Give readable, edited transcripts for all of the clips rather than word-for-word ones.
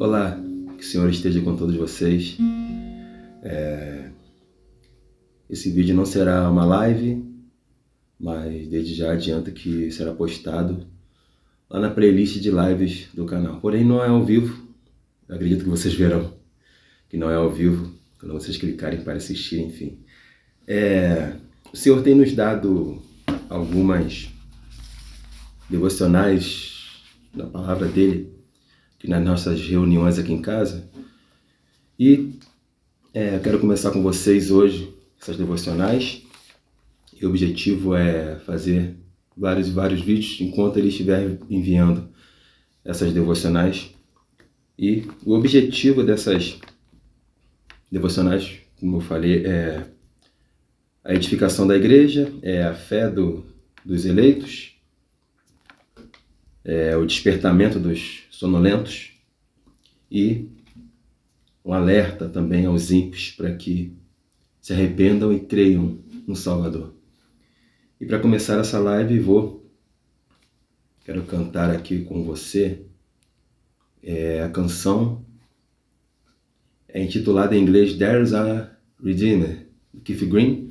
Olá, que o Senhor esteja com todos vocês. Esse vídeo não será uma live, mas desde já adianto que será postado lá na playlist de lives do canal. Porém, não é ao vivo. Eu acredito que vocês verão que não é ao vivo, quando vocês clicarem para assistir, enfim. O Senhor tem nos dado algumas devocionais da palavra dele, que nas nossas reuniões aqui em casa. E eu quero começar com vocês hoje essas devocionais. E o objetivo é fazer vários vídeos enquanto ele estiver enviando essas devocionais. E o objetivo dessas devocionais, como eu falei, é a edificação da igreja, é a fé dos eleitos, é o despertamento dos sonolentos e um alerta também aos ímpios para que se arrependam e creiam no Salvador. E para começar essa live, quero cantar aqui com você a canção intitulada em inglês There's a Redeemer, do Keith Green,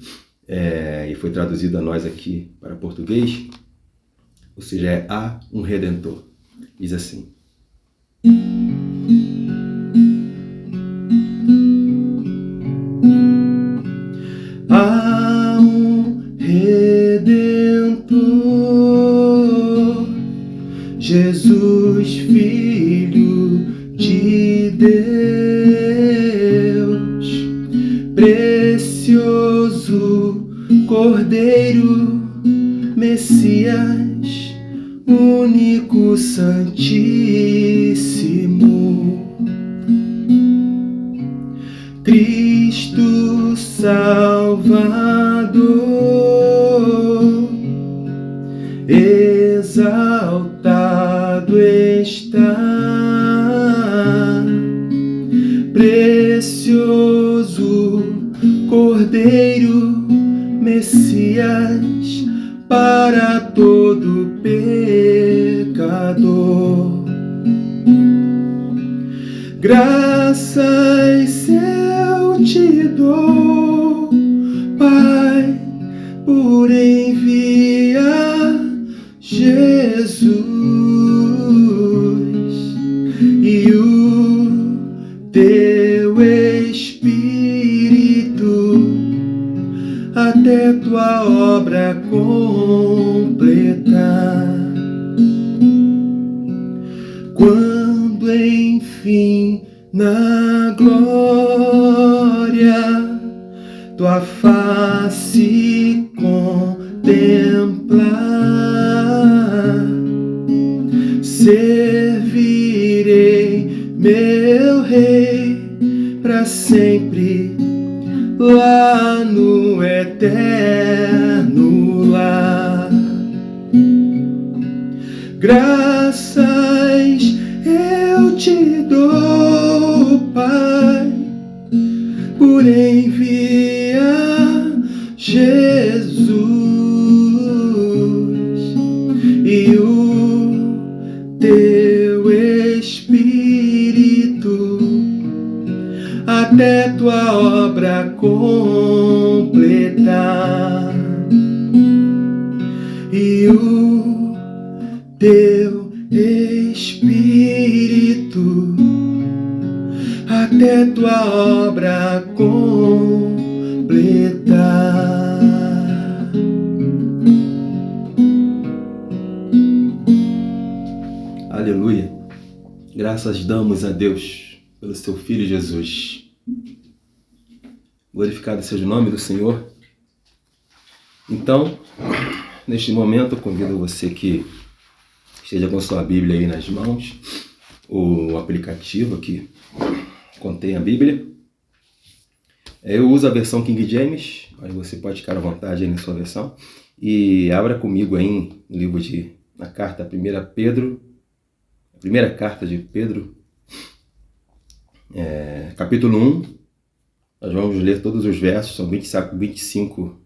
e foi traduzido a nós aqui para português, ou seja, Há um Redentor. Diz assim: há um Redentor, Jesus, Filho de Deus, precioso Cordeiro, Messias, único, santíssimo, Cristo Salvador, exaltado está, precioso Cordeiro, Messias, para todo pecador. Graças eu te dou, Pai, por enviar Jesus e o teu Espírito até tua obra completar. Quando enfim na glória tua face contemplar, servirei meu Rei para sempre lá no eterno lar. Graças eu te dou, Pai, por enviar Jesus e o teu Espírito até tua obra completar, e o teu Espírito até tua obra completar. Aleluia! Graças damos a Deus pelo seu Filho Jesus. Glorificado seja o nome do Senhor. Então, neste momento, eu convido você que esteja com sua Bíblia aí nas mãos, o aplicativo que contém a Bíblia. Eu uso a versão King James, mas você pode ficar à vontade aí na sua versão. E abra comigo aí no livro na carta, a primeira carta de Pedro, capítulo 1. Nós vamos ler todos os versos, são 25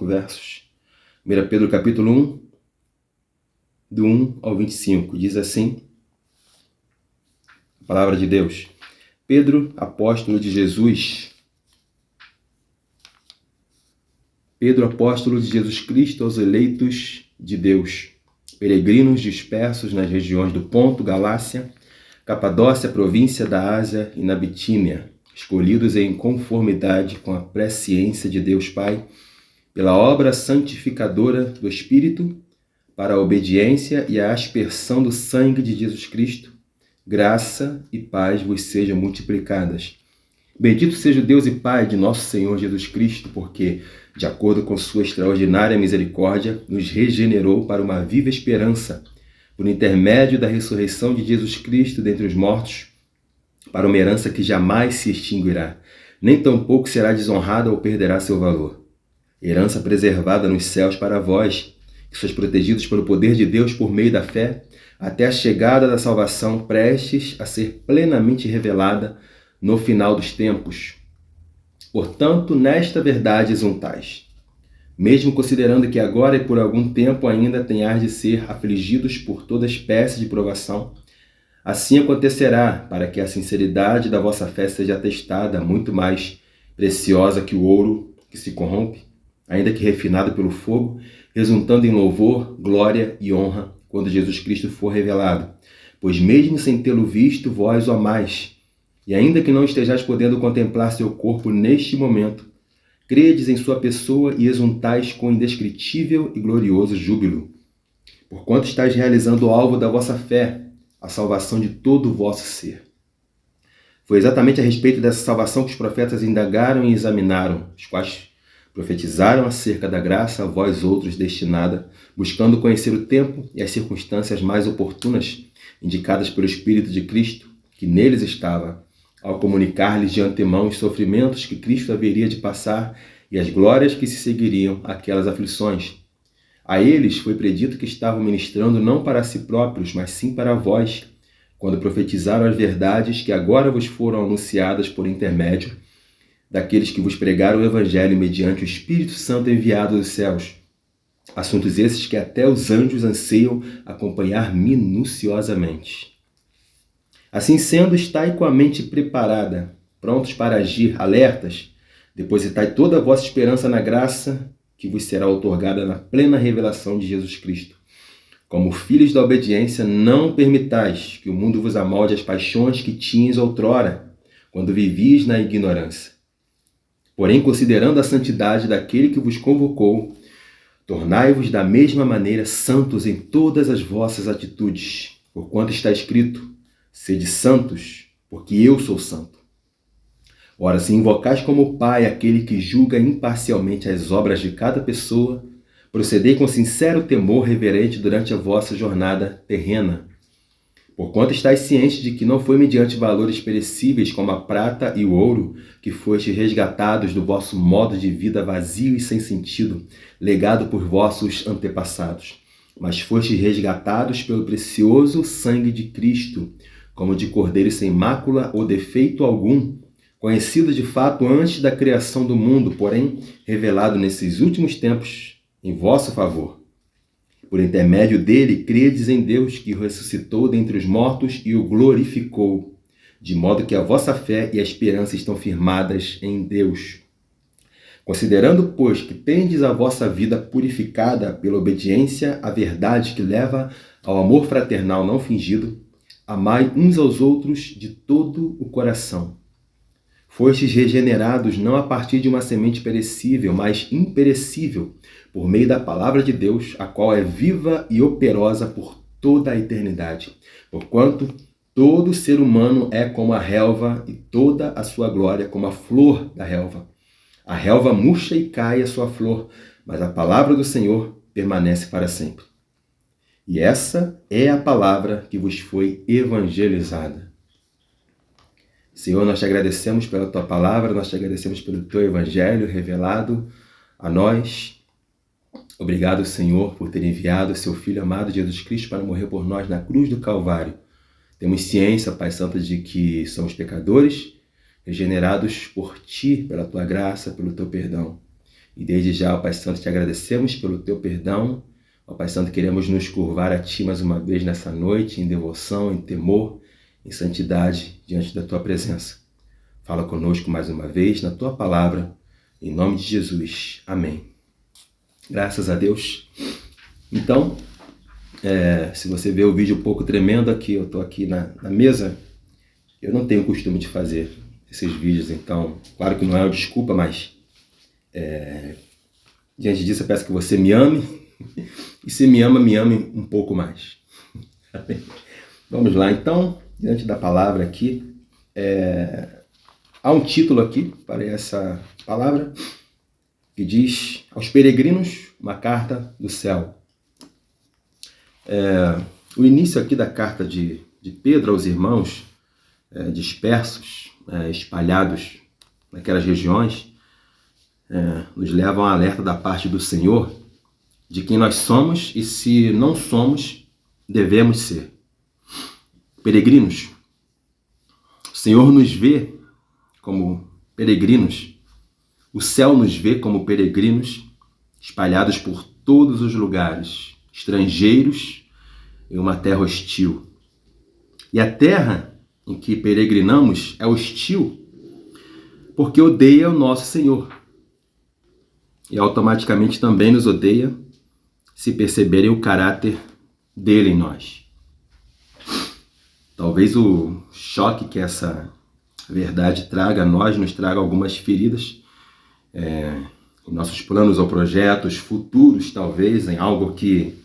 versos. 1 Pedro capítulo 1, do 1 ao 25, diz assim: Palavra de Deus. Pedro, apóstolo de Jesus. Pedro, apóstolo de Jesus Cristo aos eleitos de Deus, peregrinos dispersos nas regiões do Ponto, Galácia, Capadócia, província da Ásia e na Bitínia, escolhidos em conformidade com a presciência de Deus Pai, pela obra santificadora do Espírito, para a obediência e a aspersão do sangue de Jesus Cristo, graça e paz vos sejam multiplicadas. Bendito seja o Deus e Pai de nosso Senhor Jesus Cristo, porque, de acordo com sua extraordinária misericórdia, nos regenerou para uma viva esperança, por intermédio da ressurreição de Jesus Cristo dentre os mortos, para uma herança que jamais se extinguirá, nem tampouco será desonrada ou perderá seu valor. Herança preservada nos céus para vós, que sois protegidos pelo poder de Deus por meio da fé, até a chegada da salvação prestes a ser plenamente revelada no final dos tempos. Portanto, nesta verdade exultais, mesmo considerando que agora e por algum tempo ainda tenhais de ser afligidos por toda espécie de provação, assim acontecerá, para que a sinceridade da vossa fé seja atestada, muito mais preciosa que o ouro que se corrompe, ainda que refinado pelo fogo, resultando em louvor, glória e honra, quando Jesus Cristo for revelado. Pois mesmo sem tê-lo visto, vós o amais, e ainda que não estejais podendo contemplar seu corpo neste momento, credes em sua pessoa e exultais com indescritível e glorioso júbilo, porquanto estáis realizando o alvo da vossa fé, a salvação de todo o vosso ser. Foi exatamente a respeito dessa salvação que os profetas indagaram e examinaram, os quais profetizaram acerca da graça a vós outros destinada, buscando conhecer o tempo e as circunstâncias mais oportunas, indicadas pelo Espírito de Cristo, que neles estava, ao comunicar-lhes de antemão os sofrimentos que Cristo haveria de passar e as glórias que se seguiriam àquelas aflições. A eles foi predito que estavam ministrando não para si próprios, mas sim para vós, quando profetizaram as verdades que agora vos foram anunciadas por intermédio daqueles que vos pregaram o Evangelho mediante o Espírito Santo enviado dos céus. Assuntos esses que até os anjos anseiam acompanhar minuciosamente. Assim sendo, estai com a mente preparada, prontos para agir, alertas, depositai toda a vossa esperança na graça que vos será outorgada na plena revelação de Jesus Cristo. Como filhos da obediência, não permitais que o mundo vos amolde as paixões que tinhas outrora, quando vivis na ignorância. Porém, considerando a santidade daquele que vos convocou, tornai-vos da mesma maneira santos em todas as vossas atitudes, porquanto está escrito: sede santos, porque eu sou santo. Ora, se invocais como Pai aquele que julga imparcialmente as obras de cada pessoa, procedei com sincero temor reverente durante a vossa jornada terrena. Porquanto estáis cientes de que não foi mediante valores perecíveis como a prata e o ouro que fostes resgatados do vosso modo de vida vazio e sem sentido, legado por vossos antepassados, mas fostes resgatados pelo precioso sangue de Cristo, como de cordeiro sem mácula ou defeito algum, conhecido de fato antes da criação do mundo, porém revelado nesses últimos tempos em vosso favor. Por intermédio dele, credes em Deus, que o ressuscitou dentre os mortos e o glorificou, de modo que a vossa fé e a esperança estão firmadas em Deus. Considerando, pois, que tendes a vossa vida purificada pela obediência à verdade que leva ao amor fraternal não fingido, amai uns aos outros de todo o coração. Fostes regenerados não a partir de uma semente perecível, mas imperecível, por meio da palavra de Deus, a qual é viva e operosa por toda a eternidade. Porquanto todo ser humano é como a relva e toda a sua glória como a flor da relva. A relva murcha e cai a sua flor, mas a palavra do Senhor permanece para sempre. E essa é a palavra que vos foi evangelizada. Senhor, nós te agradecemos pela tua palavra, nós te agradecemos pelo teu evangelho revelado a nós. Obrigado, Senhor, por ter enviado o seu Filho amado Jesus Cristo para morrer por nós na cruz do Calvário. Temos ciência, Pai Santo, de que somos pecadores, regenerados por ti, pela tua graça, pelo teu perdão. E desde já, Pai Santo, te agradecemos pelo teu perdão. Pai Santo, queremos nos curvar a ti mais uma vez nessa noite, em devoção, em temor, em santidade diante da tua presença. Fala conosco mais uma vez na tua palavra, em nome de Jesus. Amém. Graças a Deus. Então, se você vê o vídeo um pouco tremendo aqui, eu estou aqui na mesa, eu não tenho o costume de fazer esses vídeos, então, claro que não é uma desculpa, mas diante disso eu peço que você me ame, e se me ame um pouco mais. Vamos lá, então, diante da palavra aqui, há um título aqui para essa palavra, que diz: aos peregrinos, uma carta do céu. O início aqui da carta de Pedro aos irmãos dispersos, espalhados naquelas regiões, nos leva a um alerta da parte do Senhor de quem nós somos e, se não somos, devemos ser. Peregrinos. O Senhor nos vê como peregrinos. O céu nos vê como peregrinos espalhados por todos os lugares, estrangeiros em uma terra hostil. E a terra em que peregrinamos é hostil porque odeia o nosso Senhor. E automaticamente também nos odeia se perceberem o caráter dele em nós. Talvez o choque que essa verdade traga a nós, nos traga algumas feridas em nossos planos ou projetos futuros, talvez, em algo que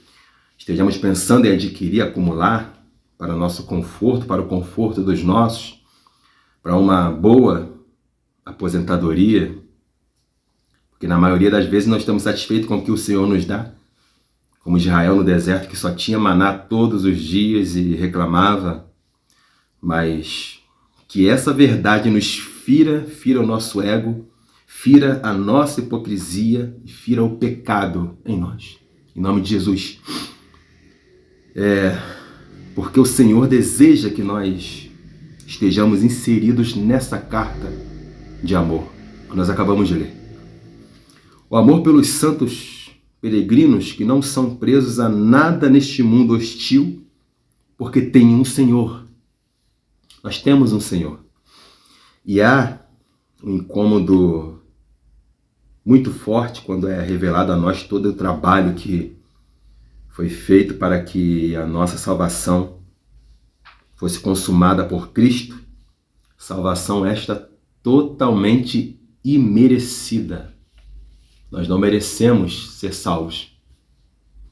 estejamos pensando em adquirir, acumular para o nosso conforto, para o conforto dos nossos, para uma boa aposentadoria, porque na maioria das vezes nós estamos satisfeitos com o que o Senhor nos dá, como Israel no deserto, que só tinha maná todos os dias e reclamava, mas que essa verdade nos fira o nosso ego, fira a nossa hipocrisia e fira o pecado em nós. Em nome de Jesus. Porque o Senhor deseja que nós estejamos inseridos nessa carta de amor que nós acabamos de ler. O amor pelos santos peregrinos que não são presos a nada neste mundo hostil, porque tem um Senhor. Nós temos um Senhor. E há um incômodo muito forte quando é revelado a nós todo o trabalho que foi feito para que a nossa salvação fosse consumada por Cristo. Salvação esta totalmente imerecida. Nós não merecemos ser salvos,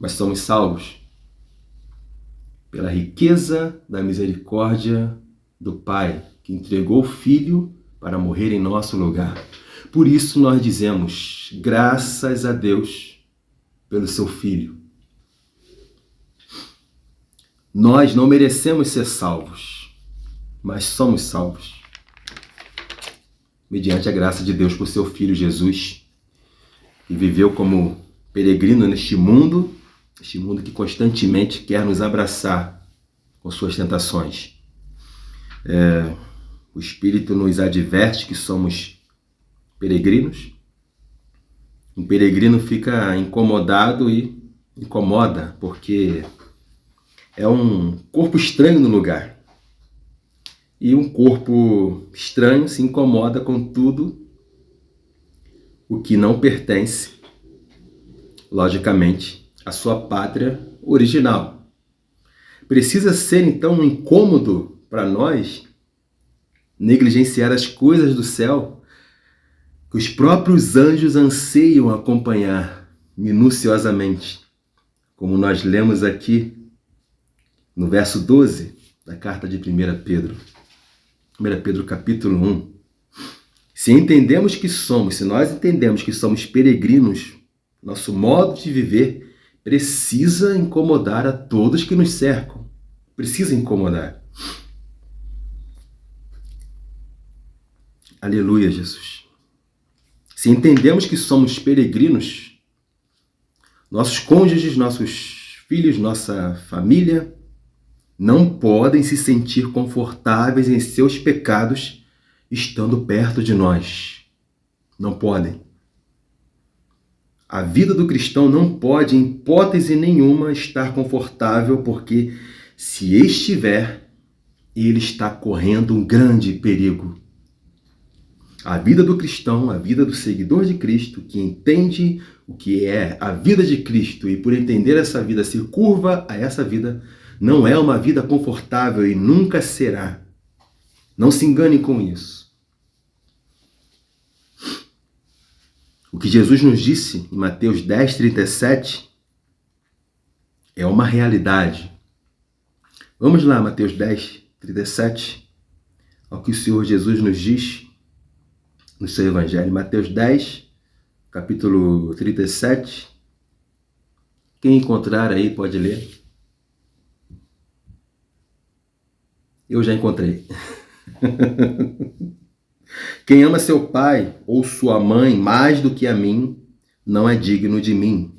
mas somos salvos pela riqueza da misericórdia do Pai, que entregou o Filho para morrer em nosso lugar. Por isso nós dizemos, graças a Deus pelo seu Filho. Nós não merecemos ser salvos, mas somos salvos mediante a graça de Deus por seu Filho Jesus, que viveu como peregrino neste mundo que constantemente quer nos abraçar com suas tentações. O Espírito nos adverte que somos peregrinos. Um peregrino fica incomodado e incomoda, porque é um corpo estranho no lugar. E um corpo estranho se incomoda com tudo o que não pertence, logicamente, à sua pátria original. Precisa ser, então, um incômodo para nós negligenciar as coisas do céu que os próprios anjos anseiam acompanhar minuciosamente, como nós lemos aqui no verso 12 da carta de 1 Pedro. 1 Pedro capítulo 1. Se nós entendemos que somos peregrinos, nosso modo de viver precisa incomodar a todos que nos cercam. Precisa incomodar. Aleluia, Jesus. Se entendemos que somos peregrinos, nossos cônjuges, nossos filhos, nossa família não podem se sentir confortáveis em seus pecados estando perto de nós. Não podem. A vida do cristão não pode, em hipótese nenhuma, estar confortável, porque se estiver, ele está correndo um grande perigo. A vida do cristão, a vida do seguidor de Cristo, que entende o que é a vida de Cristo e por entender essa vida se curva a essa vida, não é uma vida confortável e nunca será. Não se engane com isso. O que Jesus nos disse em Mateus 10:37 é uma realidade. Vamos lá, Mateus 10:37, ao que o Senhor Jesus nos diz no seu Evangelho. Mateus 10, capítulo 37. Quem encontrar aí pode ler. Eu já encontrei. Quem ama seu pai ou sua mãe mais do que a mim, não é digno de mim.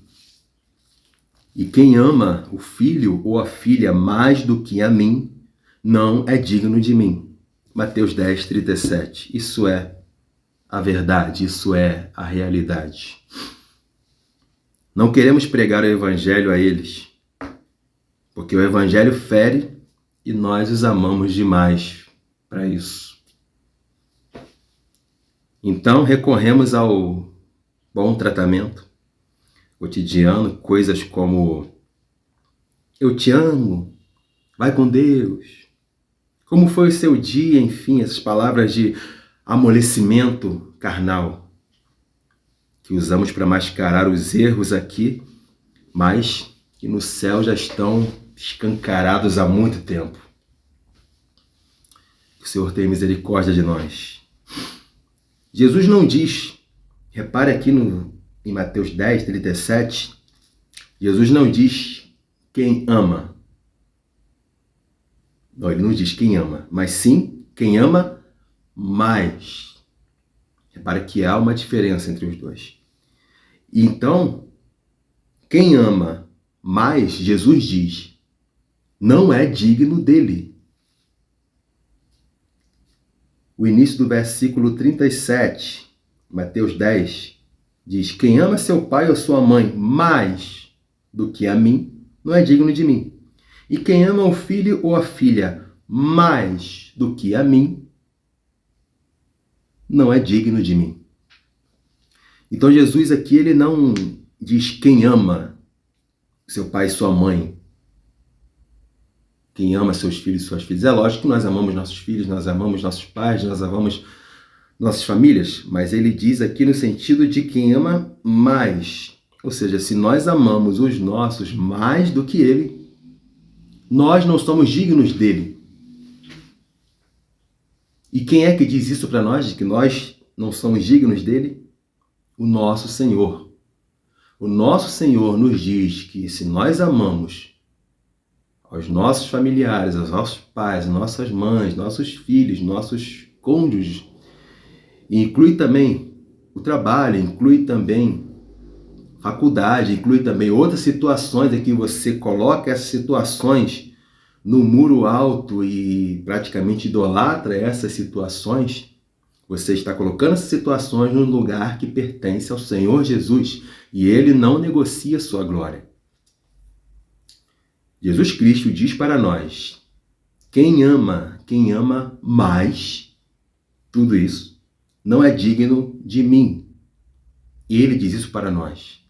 E quem ama o filho ou a filha mais do que a mim, não é digno de mim. Mateus 10:37. Isso é a verdade, isso é a realidade. Não queremos pregar o evangelho a eles, porque o evangelho fere e nós os amamos demais para isso. Então recorremos ao bom tratamento cotidiano, coisas como eu te amo, vai com Deus, como foi o seu dia, enfim, essas palavras de amolecimento carnal que usamos para mascarar os erros aqui, mas que no céu já estão escancarados há muito tempo. Que o Senhor tenha misericórdia de nós. Jesus não diz, repare aqui em Mateus 10:37, Jesus não diz quem ama. Não, ele não diz quem ama, mas sim quem ama mais. Repare que há uma diferença entre os dois. E então, quem ama mais, Jesus diz, não é digno dele. O início do versículo 37, Mateus 10, diz: quem ama seu pai ou sua mãe mais do que a mim, não é digno de mim. E quem ama o filho ou a filha mais do que a mim, não é digno de mim. Então Jesus aqui, ele não diz quem ama seu pai e sua mãe, quem ama seus filhos e suas filhas. É lógico que nós amamos nossos filhos, nós amamos nossos pais, nós amamos nossas famílias, mas ele diz aqui no sentido de quem ama mais. Ou seja, se nós amamos os nossos mais do que ele, nós não somos dignos dele. E quem é que diz isso para nós, de que nós não somos dignos dele? O nosso Senhor. O nosso Senhor nos diz que se nós amamos aos nossos familiares, aos nossos pais, às nossas mães, nossos filhos, nossos cônjuges, e inclui também o trabalho, inclui também faculdade, inclui também outras situações em que você coloca essas situações no muro alto e praticamente idolatra essas situações, você está colocando essas situações num lugar que pertence ao Senhor Jesus e ele não negocia sua glória. Jesus Cristo diz para nós, quem ama mais tudo isso, não é digno de mim. E ele diz isso para nós.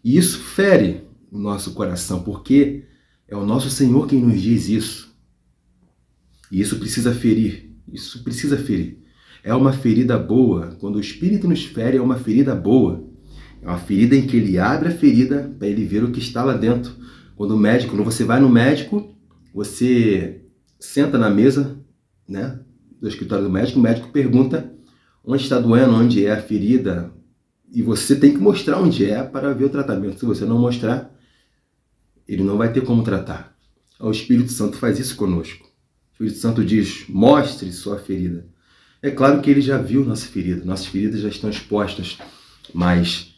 E isso fere o nosso coração, porque é o nosso Senhor quem nos diz isso. E isso precisa ferir. Isso precisa ferir. É uma ferida boa. Quando o Espírito nos fere, é uma ferida boa. É uma ferida em que ele abre a ferida para ele ver o que está lá dentro. Quando você vai no médico, você senta na mesa, né, do escritório do médico, o médico pergunta onde está doendo, onde é a ferida, e você tem que mostrar onde é para ver o tratamento. Se você não mostrar, ele não vai ter como tratar. O Espírito Santo faz isso conosco. O Espírito Santo diz, mostre sua ferida. É claro que ele já viu nossa ferida, nossas feridas já estão expostas, mas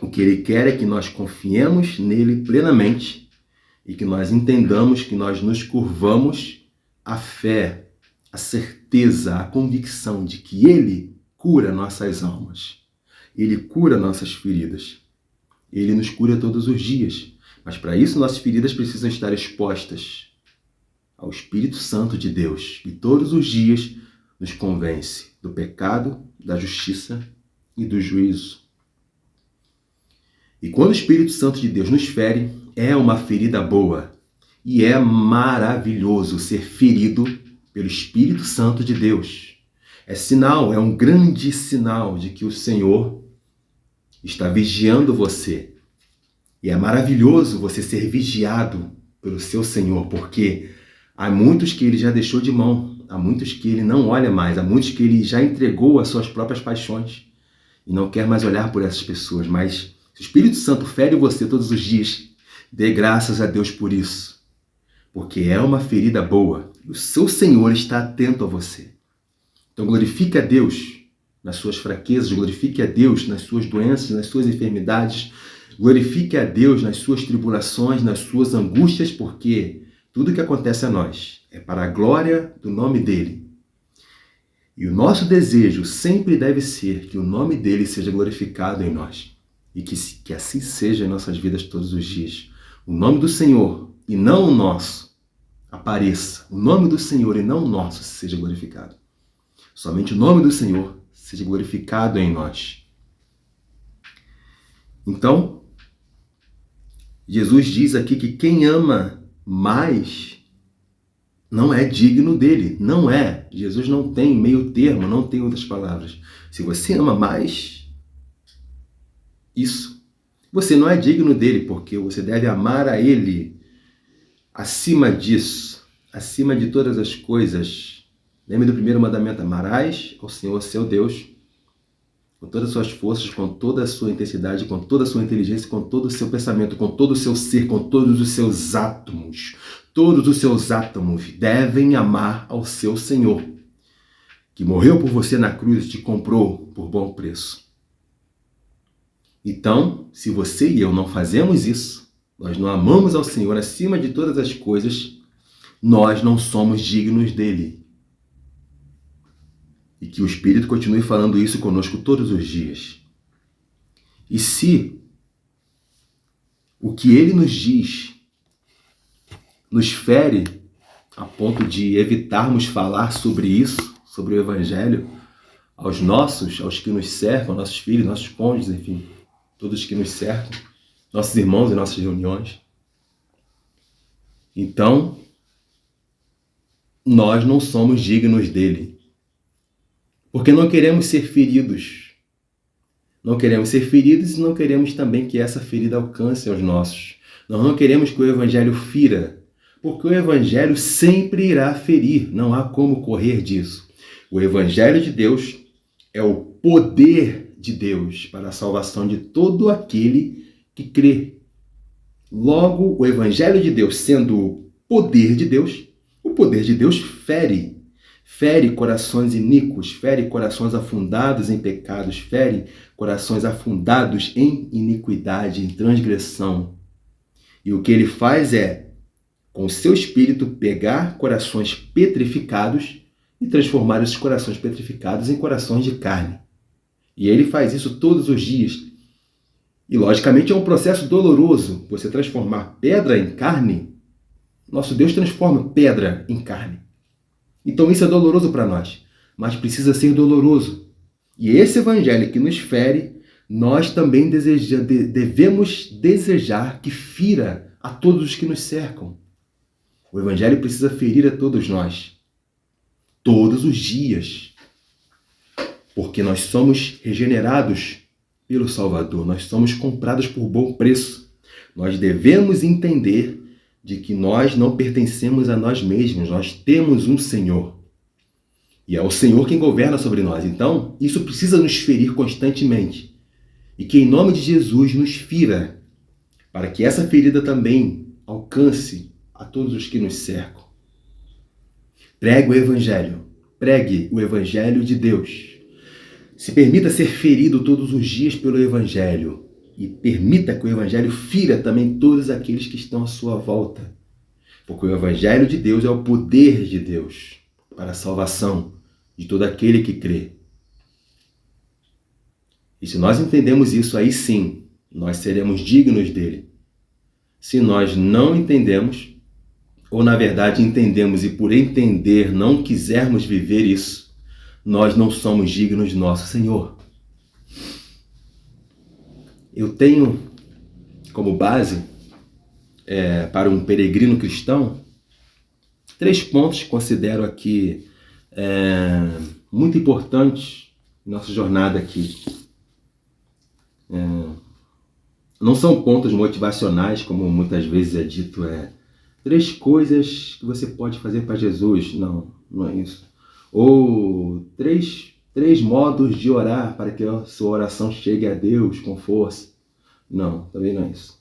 o que ele quer é que nós confiemos nele plenamente e que nós entendamos, que nós nos curvamos à fé, à certeza, à convicção de que ele cura nossas almas. Ele cura nossas feridas. Ele nos cura todos os dias. Mas para isso nossas feridas precisam estar expostas ao Espírito Santo de Deus, que todos os dias nos convence do pecado, da justiça e do juízo. E quando o Espírito Santo de Deus nos fere, é uma ferida boa. E é maravilhoso ser ferido pelo Espírito Santo de Deus. É sinal, é um grande sinal de que o Senhor está vigiando você. E é maravilhoso você ser vigiado pelo seu Senhor, porque há muitos que ele já deixou de mão, há muitos que ele não olha mais, há muitos que ele já entregou às suas próprias paixões e não quer mais olhar por essas pessoas. Mas se o Espírito Santo fere você todos os dias, dê graças a Deus por isso, porque é uma ferida boa. O seu Senhor está atento a você. Então glorifique a Deus nas suas fraquezas, glorifique a Deus nas suas doenças, nas suas enfermidades, glorifique a Deus nas suas tribulações, nas suas angústias, porque tudo que acontece a nós é para a glória do nome dEle. E o nosso desejo sempre deve ser que o nome dEle seja glorificado em nós. E que assim seja em nossas vidas todos os dias. O nome do Senhor e não o nosso apareça. O nome do Senhor e não o nosso seja glorificado. Somente o nome do Senhor seja glorificado em nós. Então, Jesus diz aqui que quem ama mais não é digno dele. Não é. Jesus não tem meio termo, não tem outras palavras. Se você ama mais isso, você não é digno dele, porque você deve amar a ele acima disso, acima de todas as coisas. Lembre do primeiro mandamento: amarás ao Senhor seu Deus com todas as suas forças, com toda a sua intensidade, com toda a sua inteligência, com todo o seu pensamento, com todo o seu ser, com todos os seus átomos. Todos os seus átomos devem amar ao seu Senhor, que morreu por você na cruz e te comprou por bom preço. Então, se você e eu não fazemos isso, nós não amamos ao Senhor acima de todas as coisas, nós não somos dignos dele. E que o Espírito continue falando isso conosco todos os dias. E se o que ele nos diz nos fere a ponto de evitarmos falar sobre isso, sobre o Evangelho, aos que nos cercam, nossos filhos, nossos cônjuges, enfim, todos que nos cercam, nossos irmãos em nossas reuniões, então nós não somos dignos dele. Porque não queremos ser feridos. Não queremos ser feridos e não queremos também que essa ferida alcance aos nossos. Nós não queremos que o Evangelho fira, porque o Evangelho sempre irá ferir, não há como correr disso. O Evangelho de Deus é o poder de Deus para a salvação de todo aquele que crê. Logo, o Evangelho de Deus sendo o poder de Deus fere corações iníquos, fere corações afundados em pecados, fere corações afundados em iniquidade, em transgressão. E o que ele faz é, com o seu espírito, pegar corações petrificados e transformar esses corações petrificados em corações de carne. E ele faz isso todos os dias. E, logicamente, é um processo doloroso. Você transformar pedra em carne, nosso Deus transforma pedra em carne. Então isso é doloroso para nós, mas precisa ser doloroso. E esse Evangelho que nos fere, nós também devemos desejar que fira a todos os que nos cercam. O Evangelho precisa ferir a todos nós, todos os dias, porque nós somos regenerados pelo Salvador, nós somos comprados por bom preço. Nós devemos entender de que nós não pertencemos a nós mesmos, nós temos um Senhor. E é o Senhor quem governa sobre nós. Então, isso precisa nos ferir constantemente. E que em nome de Jesus nos fira, para que essa ferida também alcance a todos os que nos cercam. Pregue o Evangelho de Deus. Se permita ser ferido todos os dias pelo Evangelho. E permita que o Evangelho fira também todos aqueles que estão à sua volta. Porque o Evangelho de Deus é o poder de Deus para a salvação de todo aquele que crê. E se nós entendemos isso, aí sim, nós seremos dignos dele. Se nós não entendemos, ou na verdade entendemos e por entender não quisermos viver isso, nós não somos dignos de nosso Senhor. Eu tenho como base para um peregrino cristão 3 pontos que considero aqui muito importantes em nossa jornada aqui. Não são pontos motivacionais, como muitas vezes é dito, 3 coisas que você pode fazer para Jesus. Não, não é isso. Ou 3 modos de orar para que a sua oração chegue a Deus com força. Não, também não é isso.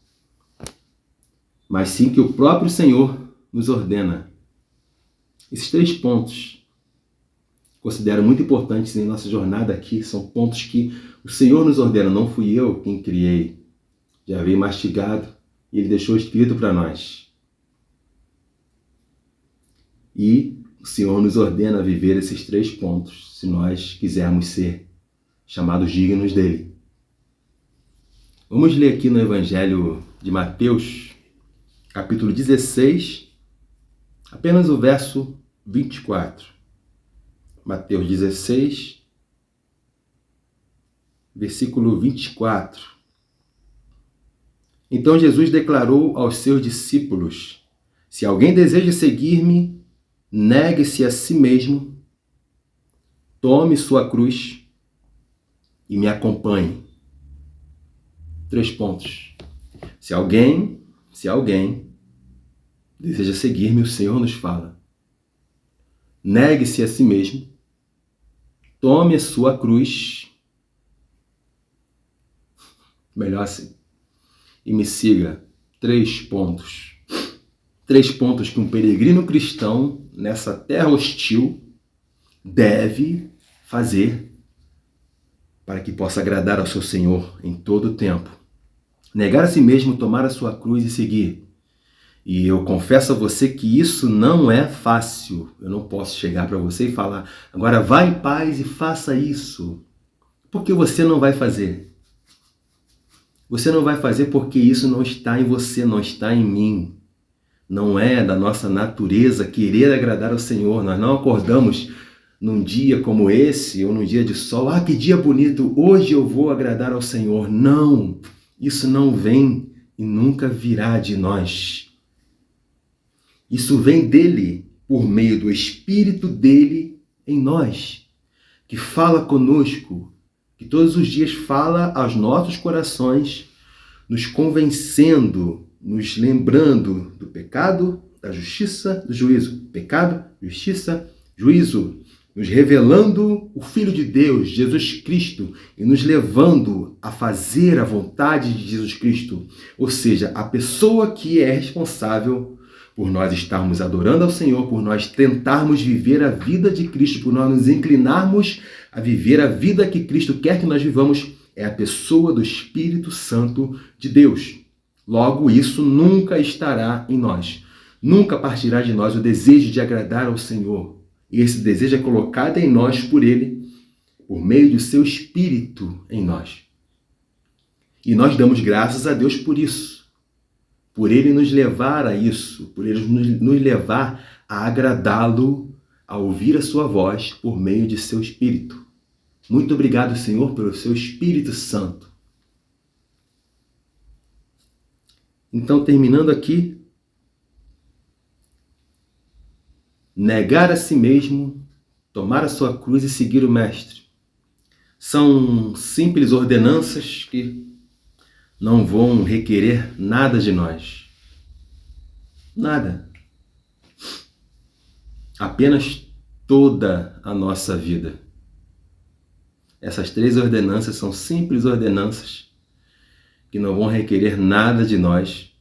Mas sim que o próprio Senhor nos ordena. Esses 3 pontos considero muito importantes em nossa jornada aqui. São pontos que o Senhor nos ordena, não fui eu quem criei. Já veio mastigado e Ele deixou escrito para nós. E o Senhor nos ordena a viver esses 3 pontos, se nós quisermos ser chamados dignos dEle. Vamos ler aqui no Evangelho de Mateus, capítulo 16, apenas o verso 24. Mateus 16, versículo 24. Então Jesus declarou aos seus discípulos: se alguém deseja seguir-me, negue-se a si mesmo, tome sua cruz e me acompanhe. 3 pontos. Se alguém deseja seguir-me, o Senhor nos fala: negue-se a si mesmo, tome a sua cruz, melhor assim, e me siga. 3 pontos. 3 pontos que um peregrino cristão nessa terra hostil deve fazer para que possa agradar ao seu Senhor em todo o tempo. Negar a si mesmo, tomar a sua cruz e seguir. E eu confesso a você que isso não é fácil. Eu não posso chegar para você e falar: agora vá em paz e faça isso. Porque você não vai fazer. Você não vai fazer porque isso não está em você, não está em mim. Não é da nossa natureza querer agradar ao Senhor. Nós não acordamos num dia como esse, ou num dia de sol. Ah, que dia bonito, hoje eu vou agradar ao Senhor. Não, isso não vem e nunca virá de nós. Isso vem dele, por meio do Espírito dele em nós, que fala conosco, que todos os dias fala aos nossos corações, nos convencendo, nos lembrando do pecado, da justiça, do juízo. Pecado, justiça, juízo. Nos revelando o Filho de Deus, Jesus Cristo, e nos levando a fazer a vontade de Jesus Cristo. Ou seja, a pessoa que é responsável por nós estarmos adorando ao Senhor, por nós tentarmos viver a vida de Cristo, por nós nos inclinarmos a viver a vida que Cristo quer que nós vivamos, é a pessoa do Espírito Santo de Deus. Logo, isso nunca estará em nós. Nunca partirá de nós o desejo de agradar ao Senhor. E esse desejo é colocado em nós por Ele, por meio do seu Espírito em nós. E nós damos graças a Deus por isso. Por Ele nos levar a isso, por Ele nos levar a agradá-lo, a ouvir a sua voz por meio de seu Espírito. Muito obrigado, Senhor, pelo seu Espírito Santo. Então, terminando aqui, negar a si mesmo, tomar a sua cruz e seguir o Mestre. São simples ordenanças que não vão requerer nada de nós. Nada. Apenas toda a nossa vida. Essas 3 ordenanças são simples ordenanças que não vão requerer nada de nós,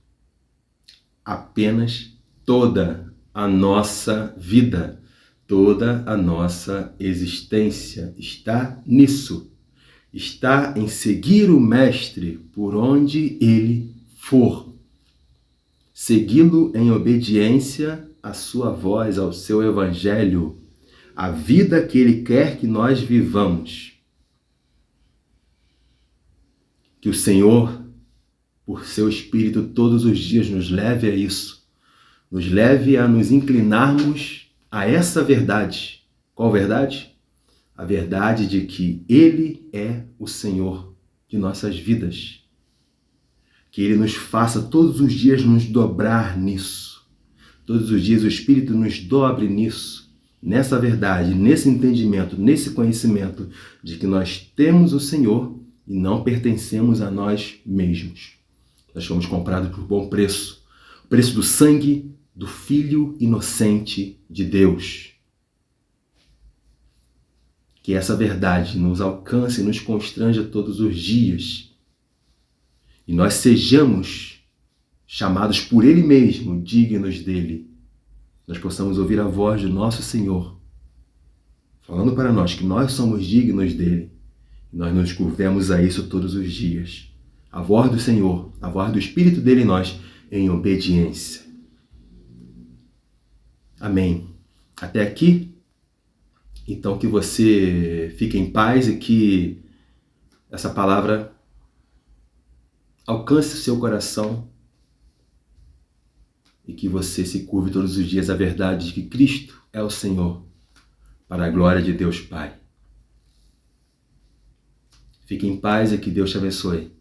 apenas toda a nossa vida, toda a nossa existência está nisso, está em seguir o Mestre por onde ele for, segui-lo em obediência à sua voz, ao seu Evangelho, à vida que ele quer que nós vivamos. Que o Senhor, por seu Espírito, todos os dias nos leve a isso, nos leve a nos inclinarmos a essa verdade. Qual verdade? A verdade de que Ele é o Senhor de nossas vidas. Que Ele nos faça todos os dias nos dobrar nisso. Todos os dias o Espírito nos dobre nisso, nessa verdade, nesse entendimento, nesse conhecimento de que nós temos o Senhor e não pertencemos a nós mesmos. Nós fomos comprados por bom preço. O preço do sangue do Filho inocente de Deus. Que essa verdade nos alcance e nos constranja todos os dias. E nós sejamos chamados por Ele mesmo, dignos dEle. Nós possamos ouvir a voz do nosso Senhor, falando para nós que nós somos dignos dEle. E nós nos curvemos a isso todos os dias. A voz do Senhor, a voz do Espírito dEle em nós, em obediência. Amém. Até aqui? Então que você fique em paz e que essa palavra alcance o seu coração e que você se curve todos os dias à verdade de que Cristo é o Senhor, para a glória de Deus Pai. Fique em paz e que Deus te abençoe.